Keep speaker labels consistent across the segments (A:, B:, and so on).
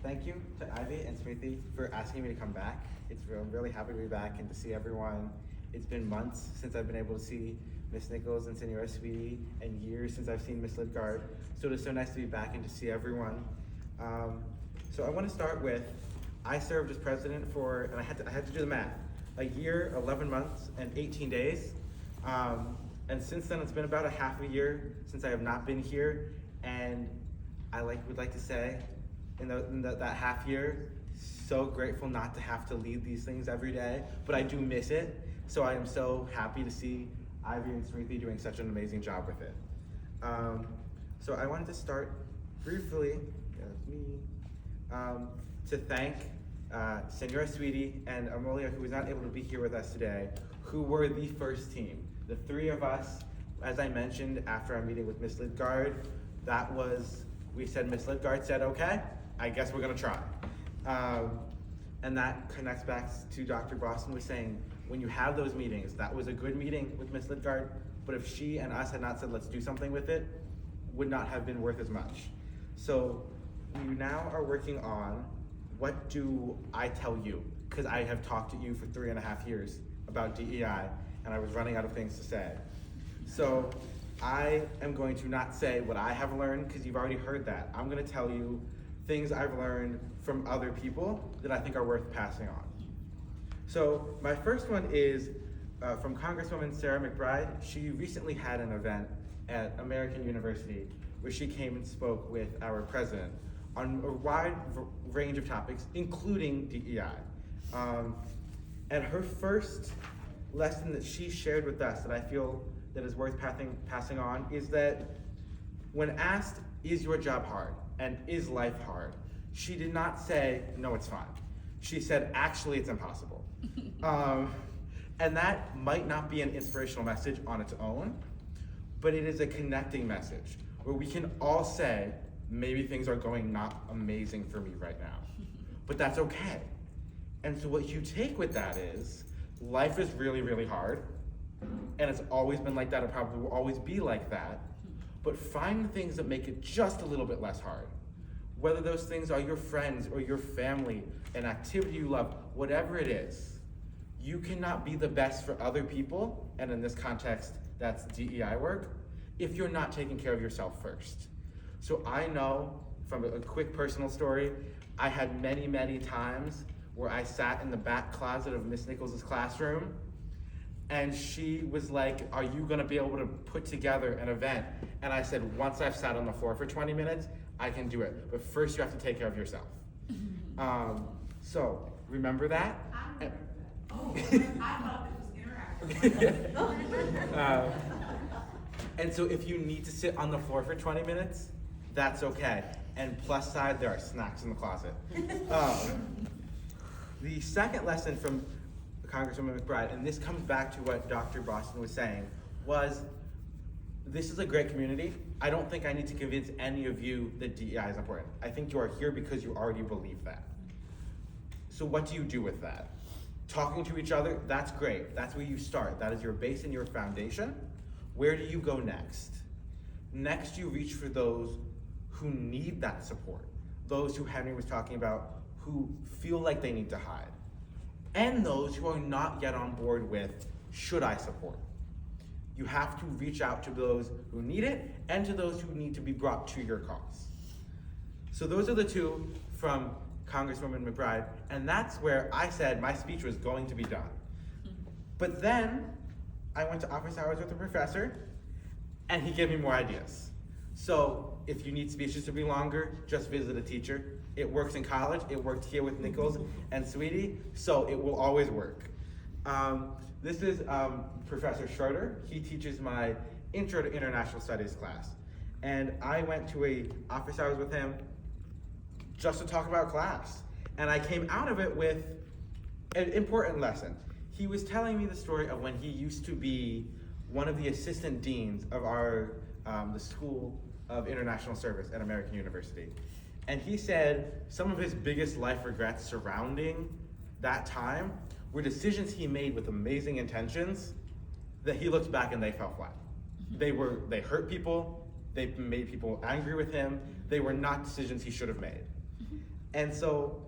A: Thank you to Ivy and Smriti for asking me to come back. I'm really happy to be back and to see everyone. It's been months since I've been able to see Miss Nichols and Senora Sweetie, and years since I've seen Miss Lidgard. So it is so nice to be back and to see everyone. So I want to start with, I served as president for, and I had to do the math, a year, 11 months, and 18 days. And since then, it's been about a half a year since I have not been here. And I would like to say, in that half year, so grateful not to have to lead these things every day, but I do miss it. So I am so happy to see Ivy and Smriti doing such an amazing job with it. So I wanted to start briefly, that's me, to thank Senora Sweetie and Amelia, who was not able to be here with us today, who were the first team. The three of us, as I mentioned after our meeting with Miss Lidgard, we said, Miss Lidgard said, okay, I guess we're gonna try. And that connects back to Dr. Boston was saying, when you have those meetings, that was a good meeting with Miss Lidgard, but if she and us had not said, let's do something with it, would not have been worth as much. So we now are working on, what do I tell you? Because I have talked to you for 3.5 years about DEI, and I was running out of things to say. So I am going to not say what I have learned, because you've already heard that. I'm gonna tell you things I've learned from other people that I think are worth passing on. So my first one is from Congresswoman Sarah McBride. She recently had an event at American University where she came and spoke with our president on a wide range of topics, including DEI. And her first lesson that she shared with us that I feel that is worth passing on is that when asked, is your job hard and is life hard, she did not say, no, it's fine. She said, actually, it's impossible. And that might not be an inspirational message on its own, but it is a connecting message where we can all say, maybe things are going not amazing for me right now, but that's okay. And so what you take with that is, life is really, really hard, and it's always been like that, it probably will always be like that, but find things that make it just a little bit less hard. Whether those things are your friends or your family, an activity you love, whatever it is, you cannot be the best for other people, and in this context, that's DEI work, if you're not taking care of yourself first. So I know from a quick personal story, I had many, many times where I sat in the back closet of Miss Nichols' classroom, and she was like, are you gonna be able to put together an event? And I said, once I've sat on the floor for 20 minutes, I can do it, but first you have to take care of yourself. So remember that.
B: I remember that. Oh, I thought it was interactive.
A: And so if you need to sit on the floor for 20 minutes, that's okay. And plus side, there are snacks in the closet. The second lesson from Congresswoman McBride, and this comes back to what Dr. Boston was saying, was this is a great community. I don't think I need to convince any of you that DEI is important. I think you are here because you already believe that. So what do you do with that? Talking to each other, that's great. That's where you start. That is your base and your foundation. Where do you go next? Next, you reach for those who need that support. Those who Henry was talking about, who feel like they need to hide. And those who are not yet on board with, should I support? You have to reach out to those who need it and to those who need to be brought to your cause. So those are the two from Congresswoman McBride, and that's where I said my speech was going to be done. But then I went to office hours with the professor, and he gave me more ideas. So if you need speeches to be longer, just visit a teacher. It works in college, it worked here with Nichols and Sweetie, so it will always work. This is Professor Schroeder. He teaches my Intro to International Studies class. And I went to a office hours with him just to talk about class. And I came out of it with an important lesson. He was telling me the story of when he used to be one of the assistant deans of the School of International Service at American University. And he said some of his biggest life regrets surrounding that time were decisions he made with amazing intentions that he looked back and they fell flat. They hurt people, they made people angry with him, they were not decisions he should have made. And so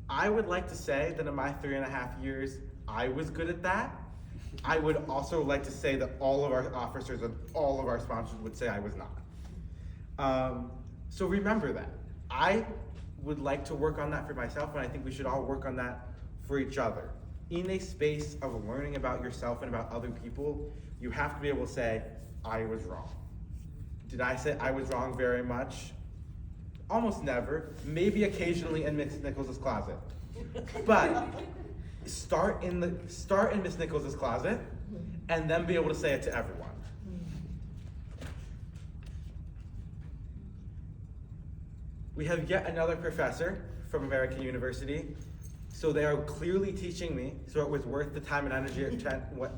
A: I would like to say that in my 3.5 years, I was good at that. I would also like to say that all of our officers and all of our sponsors would say I was not. So remember that. I would like to work on that for myself, and I think we should all work on that for each other. In a space of learning about yourself and about other people, you have to be able to say, I was wrong. Did I say I was wrong very much? Almost never. Maybe occasionally in Miss Nichols' closet. But start in Miss Nichols' closet, and then be able to say it to everyone. We have yet another professor from American University. So they are clearly teaching me, so it was worth the time and energy it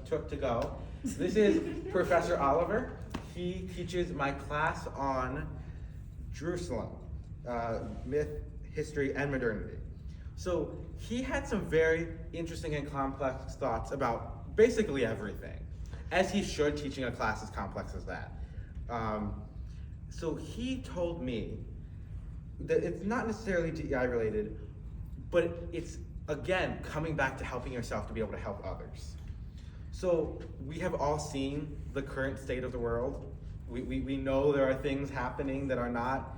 A: took to go. This is Professor Oliver. He teaches my class on Jerusalem, myth, history, and modernity. So he had some very interesting and complex thoughts about basically everything, as he should, teaching a class as complex as that. So he told me that it's not necessarily DEI related, but it's, again, coming back to helping yourself to be able to help others. So we have all seen the current state of the world. We know there are things happening that are not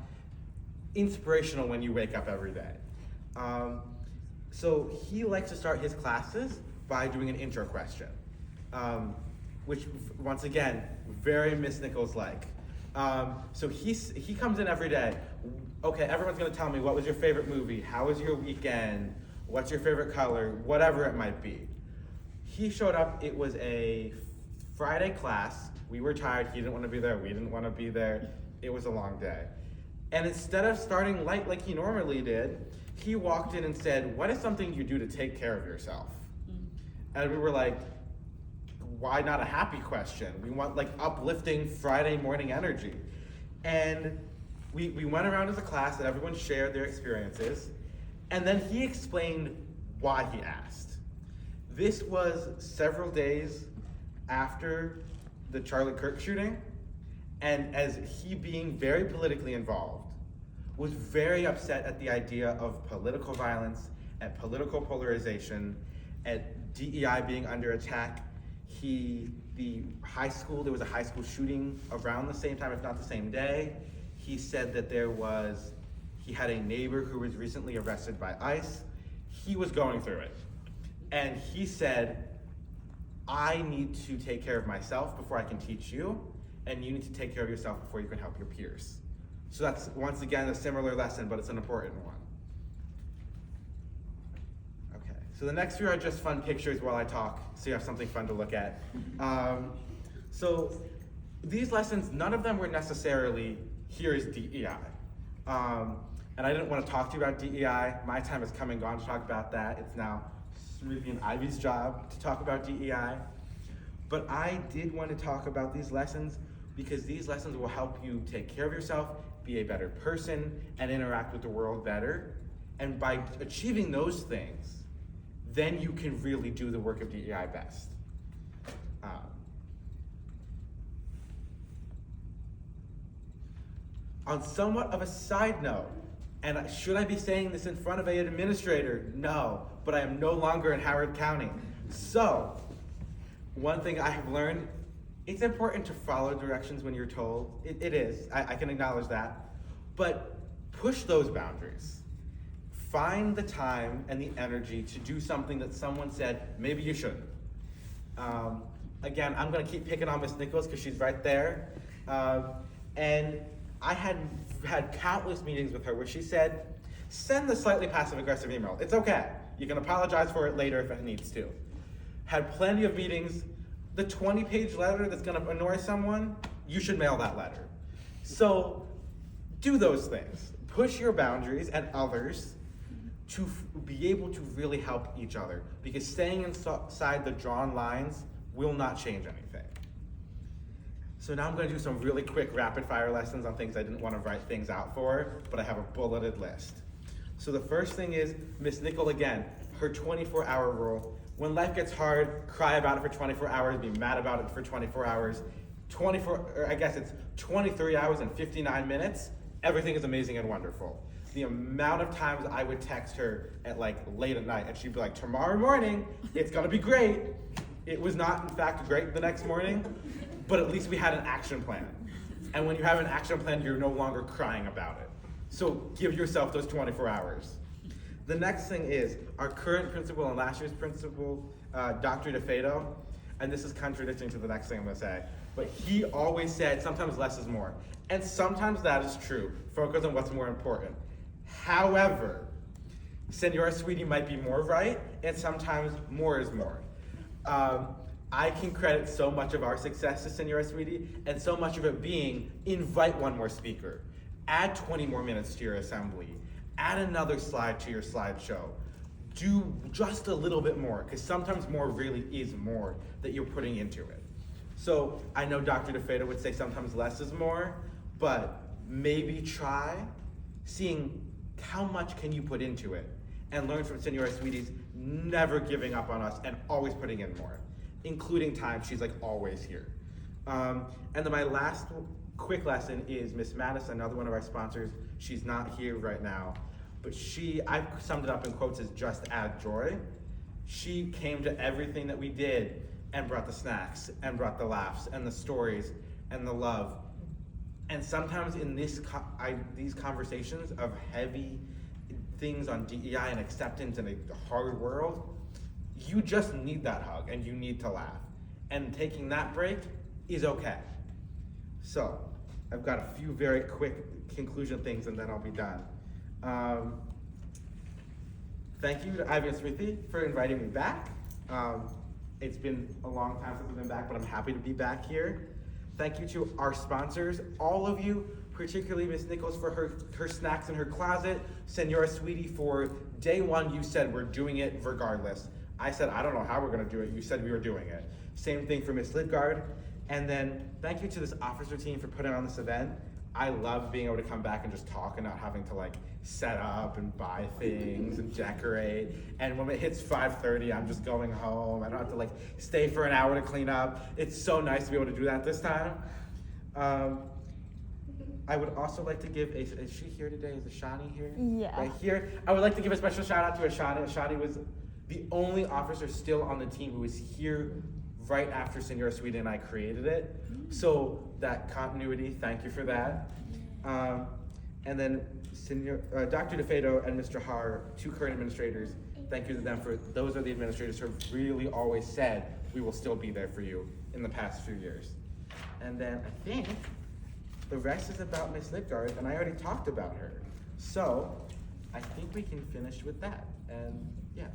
A: inspirational when you wake up every day. So he likes to start his classes by doing an intro question, which, once again, very Miss Nichols-like. So he comes in every day. Okay, everyone's gonna tell me, what was your favorite movie? How was your weekend? What's your favorite color? Whatever it might be. He showed up, it was a Friday class. We were tired, he didn't wanna be there, we didn't wanna be there. It was a long day. And instead of starting light like he normally did, he walked in and said, what is something you do to take care of yourself? And we were like, why not a happy question? We want like uplifting Friday morning energy. And we went around as a class and everyone shared their experiences. And then he explained why he asked. This was several days after the Charlie Kirk shooting. And as he, being very politically involved, was very upset at the idea of political violence, at political polarization, at DEI being under attack. There was a high school shooting around the same time, if not the same day. He said that he had a neighbor who was recently arrested by ICE. He was going through it. And he said, I need to take care of myself before I can teach you, and you need to take care of yourself before you can help your peers. So that's, once again, a similar lesson, but it's an important one. Okay, so the next few are just fun pictures while I talk, so you have something fun to look at. So these lessons, none of them were necessarily, here's DEI. And I didn't want to talk to you about DEI. My time has come and gone to talk about that. It's now Smriti and Ivy's job to talk about DEI. But I did want to talk about these lessons because these lessons will help you take care of yourself, be a better person, and interact with the world better. And by achieving those things, then you can really do the work of DEI best. On somewhat of a side note, and should I be saying this in front of an administrator? No, but I am no longer in Howard County. So, one thing I have learned, it's important to follow directions when you're told. It is, I can acknowledge that. But push those boundaries. Find the time and the energy to do something that someone said, maybe you shouldn't. Again, I'm gonna keep picking on Miss Nichols because she's right there. And I had countless meetings with her where she said, send the slightly passive-aggressive email. It's okay. You can apologize for it later if it needs to. Had plenty of meetings. The 20-page letter that's gonna annoy someone, you should mail that letter. So do those things. Push your boundaries and others to be able to really help each other, because staying inside the drawn lines will not change anything. So now I'm gonna do some really quick rapid fire lessons on things I didn't wanna write things out for, but I have a bulleted list. So the first thing is, Miss Nichol again, her 24-hour rule. When life gets hard, cry about it for 24 hours, be mad about it for 24 hours. 23 hours and 59 minutes, everything is amazing and wonderful. the amount of times I would text her at like late at night and she'd be like, tomorrow morning, it's gonna be great. It was not in fact great the next morning, but at least we had an action plan. And when you have an action plan, you're no longer crying about it. So give yourself those 24 hours. The next thing is our current principal and last year's principal, Dr. DeFedo, and this is contradicting to the next thing I'm gonna say, but he always said sometimes less is more. And sometimes that is true. Focus on what's more important. However, Senora Sweetie might be more right, and sometimes more is more. I can credit so much of our success to Senora Sweetie, and so much of it being invite one more speaker, add 20 more minutes to your assembly, add another slide to your slideshow, do just a little bit more, because sometimes more really is more that you're putting into it. So I know Dr. DeFedo would say sometimes less is more, but maybe try seeing how much can you put into it, and learn from Senora Sweetie's never giving up on us and always putting in more, including time she's like always here. And then my last quick lesson is Miss Mattis, another one of our sponsors. She's not here right now, but I summed it up in quotes as just add joy. She came to everything that we did and brought the snacks and brought the laughs and the stories and the love. And sometimes in these conversations of heavy things on DEI and acceptance in a hard world, you just need that hug and you need to laugh. And taking that break is okay. So, I've got a few very quick conclusion things and then I'll be done. Thank you to Ivan Smithy for inviting me back. It's been a long time since I've been back, but I'm happy to be back here. Thank you to our sponsors, all of you, particularly Ms. Nichols for her snacks in her closet, Senora Sweetie for day one, you said we're doing it regardless. I said, I don't know how we're gonna do it, you said we were doing it. Same thing for Ms. Lidgard. And then thank you to this officer team for putting on this event. I love being able to come back and just talk and not having to like set up and buy things and decorate. And when it hits 5:30, I'm just going home. I don't have to like stay for an hour to clean up. It's so nice to be able to do that this time. I would also like to give is she here today? Is Ashani here?
C: Yeah.
A: Right here. I would like to give a special shout out to Ashani. Ashani was the only officer still on the team who was here right after Senora Sweetie and I created it. So that continuity, thank you for that. And then Dr. DeFedo and Mr. Har, two current administrators, thank you to them for, those are the administrators who have really always said, we will still be there for you in the past few years. And then I think the rest is about Miss Lidgard, and I already talked about her. So I think we can finish with that, and yeah.